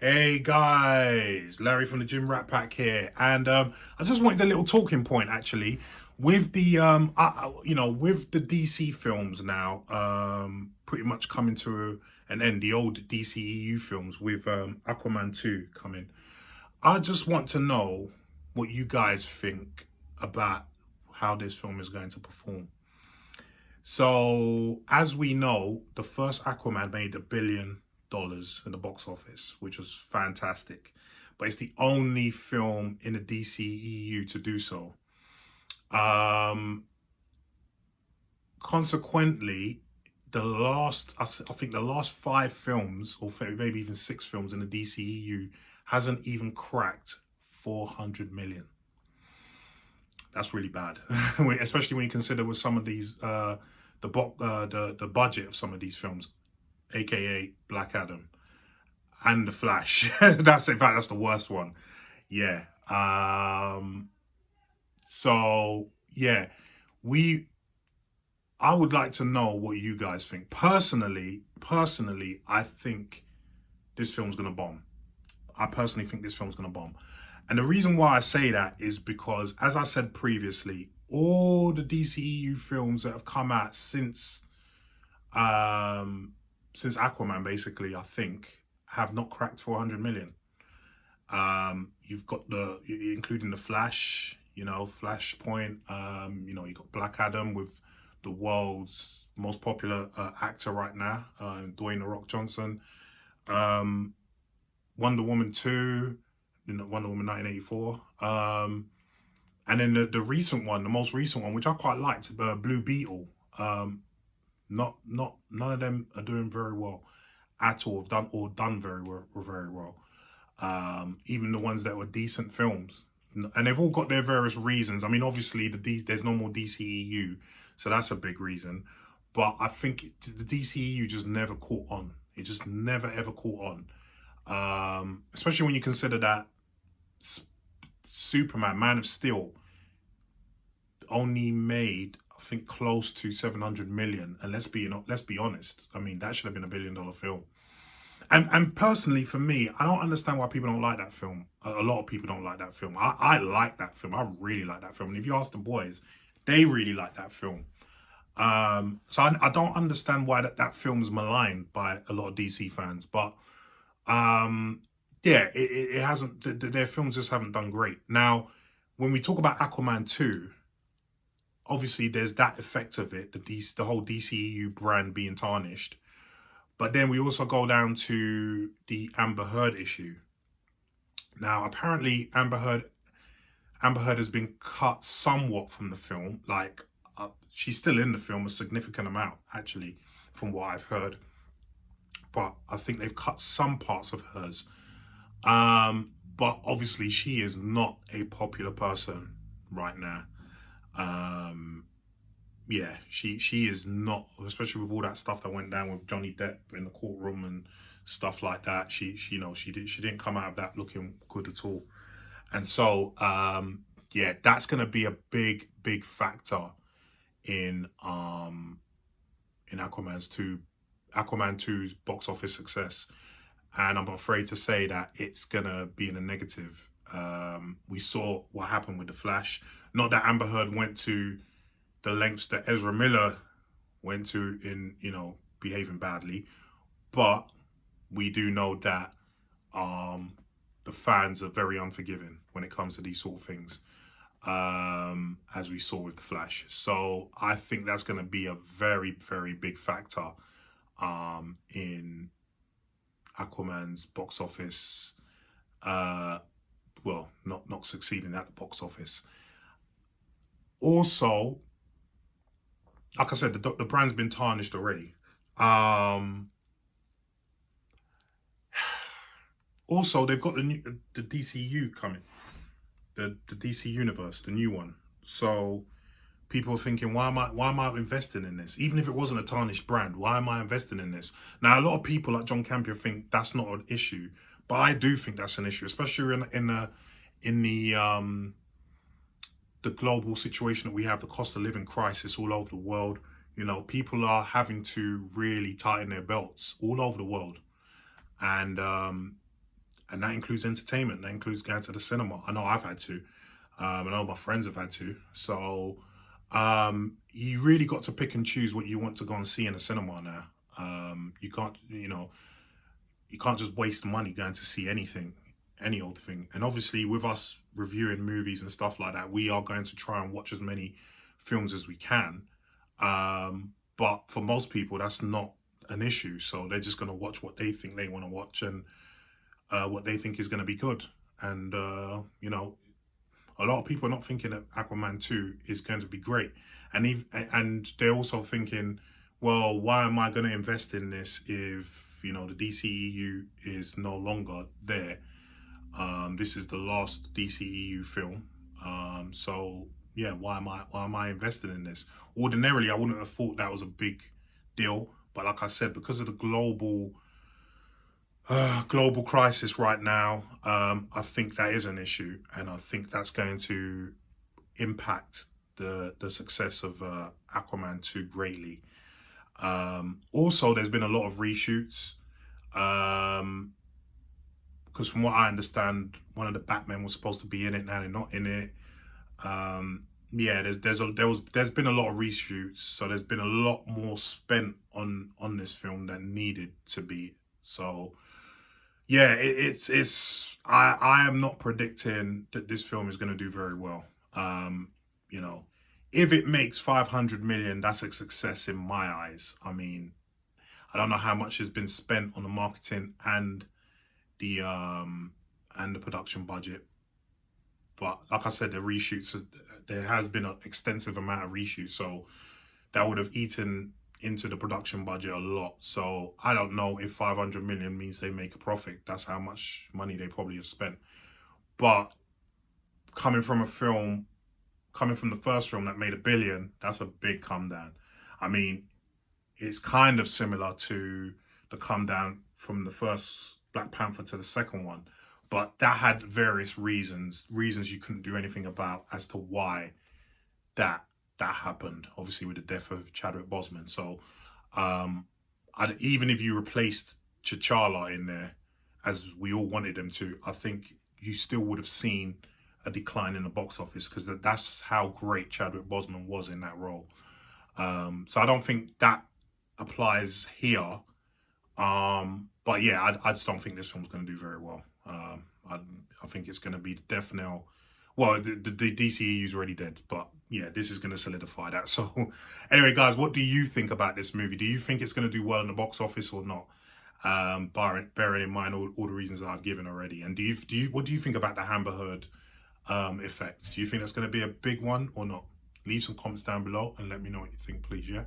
Hey guys, Larry from the Gym Rat Pack here, and I just wanted a little talking point actually with the with the DC films now pretty much coming to an end. The old DCEU films with Aquaman 2 coming. I just want to know what you guys think about how this film is going to perform. So, as we know, the first Aquaman made $1 billion in the box office, which was fantastic. But it's the only film in the DCEU to do so. Consequently, I think the last 5 films, or maybe even 6 films in the DCEU, hasn't even cracked 400 million. That's really bad, especially when you consider with some of these the budget of some of these films, aka Black Adam and the Flash. That's in fact that's the worst one. Yeah. So yeah, we. I would like to know what you guys think. Personally, I think this film's gonna bomb. I personally think this film's gonna bomb. And the reason why I say that is because, as I said previously, all the DCEU films that have come out since Aquaman, basically, I think, have not cracked 400 million. You've got including the Flash, Flashpoint. You got Black Adam with the world's most popular actor right now, Dwayne "The Rock" Johnson. Wonder Woman 2. Wonder Woman 1984, and then the recent one, the most recent one, which I quite liked, Blue Beetle. None of them are doing very well at all. Done very well. Even the ones that were decent films, and they've all got their various reasons. I mean, obviously there's no more DCEU, so that's a big reason. But I think the DCEU just never caught on. It just never ever caught on. Especially when you consider that Superman, Man of Steel, only made, I think, close to 700 million. And let's be honest. I mean, that should have been $1 billion film. And personally, for me, I don't understand why people don't like that film. A lot of people don't like that film. I like that film. I really like that film. And if you ask the boys, they really like that film. So I don't understand why that film is maligned by a lot of DC fans. But yeah, it hasn't. Their films just haven't done great. Now, when we talk about Aquaman 2, obviously there's that effect of it, the whole DCEU brand being tarnished. But then we also go down to the Amber Heard issue. Now, apparently Amber Heard has been cut somewhat from the film. Like, she's still in the film a significant amount, actually, from what I've heard. But I think they've cut some parts of hers. But obviously she is not a popular person right now. Yeah, she is not, especially with all that stuff that went down with Johnny Depp in the courtroom and stuff like that. She didn't come out of that looking good at all. And so yeah, that's gonna be a big factor in Aquaman 2's box office success. And I'm afraid to say that it's gonna be in a negative. We saw what happened with the Flash. Not that Amber Heard went to the lengths that Ezra Miller went to in, behaving badly, but we do know that the fans are very unforgiving when it comes to these sort of things, as we saw with the Flash. So I think that's going to be a very big factor in Aquaman's box office. Well, not succeeding at the box office. Also, like I said, the brand's been tarnished already. Also, they've got the DCU coming, the DC universe, the new one. So people are thinking, why am I investing in this? Even if it wasn't a tarnished brand, why am I investing in this? Now, a lot of people like John Campion think that's not an issue, but I do think that's an issue, especially in the global situation that we have, the cost of living crisis all over the world. People are having to really tighten their belts all over the world, and and that includes entertainment. That includes going to the cinema. I know I've had to. I know my friends have had to. So you really got to pick and choose what you want to go and see in the cinema now. You can't, you can't just waste money going to see anything, any old thing. And obviously, with us reviewing movies and stuff like that, we are going to try and watch as many films as we can. But for most people, that's not an issue. So they're just going to watch what they think they want to watch and what they think is going to be good. And, a lot of people are not thinking that Aquaman 2 is going to be great. And they're also thinking, well, why am I going to invest in this if, the DCEU is no longer there? This is the last DCEU film. So yeah, why am I invested in this? Ordinarily, I wouldn't have thought that was a big deal. But like I said, because of the global crisis right now, I think that is an issue, and I think that's going to impact the success of Aquaman 2 greatly. Also, there's been a lot of reshoots, because from what I understand, one of the Batmen was supposed to be in it. Now they're not in it. Yeah, there's been a lot of reshoots, so there's been a lot more spent on this film than needed to be. So yeah, I am not predicting that this film is going to do very well. If it makes 500 million, that's a success in my eyes. I mean, I don't know how much has been spent on the marketing and the production budget, but like I said, the reshoots, there has been an extensive amount of reshoots, so that would have eaten into the production budget a lot. So I don't know if 500 million means they make a profit. That's how much money they probably have spent. But coming from the first film that made $1 billion, that's a big come down. I mean, it's kind of similar to the come down from the first Black Panther to the second one, but that had various reasons you couldn't do anything about as to why that happened, obviously with the death of Chadwick Boseman. So even if you replaced T'Challa in there, as we all wanted them to, I think you still would have seen a decline in the box office, because that's how great Chadwick Boseman was in that role. So I don't think that applies here. But yeah, I just don't think this film's going to do very well. I think it's going to be the death knell. Well, the DCEU is already dead, but yeah, this is going to solidify that. So anyway, guys, what do you think about this movie? Do you think it's going to do well in the box office or not? Bearing in mind all the reasons that I've given already. And what do you think about the Amber Heard effect? Do you think that's going to be a big one or not? Leave some comments down below and let me know what you think, please, yeah?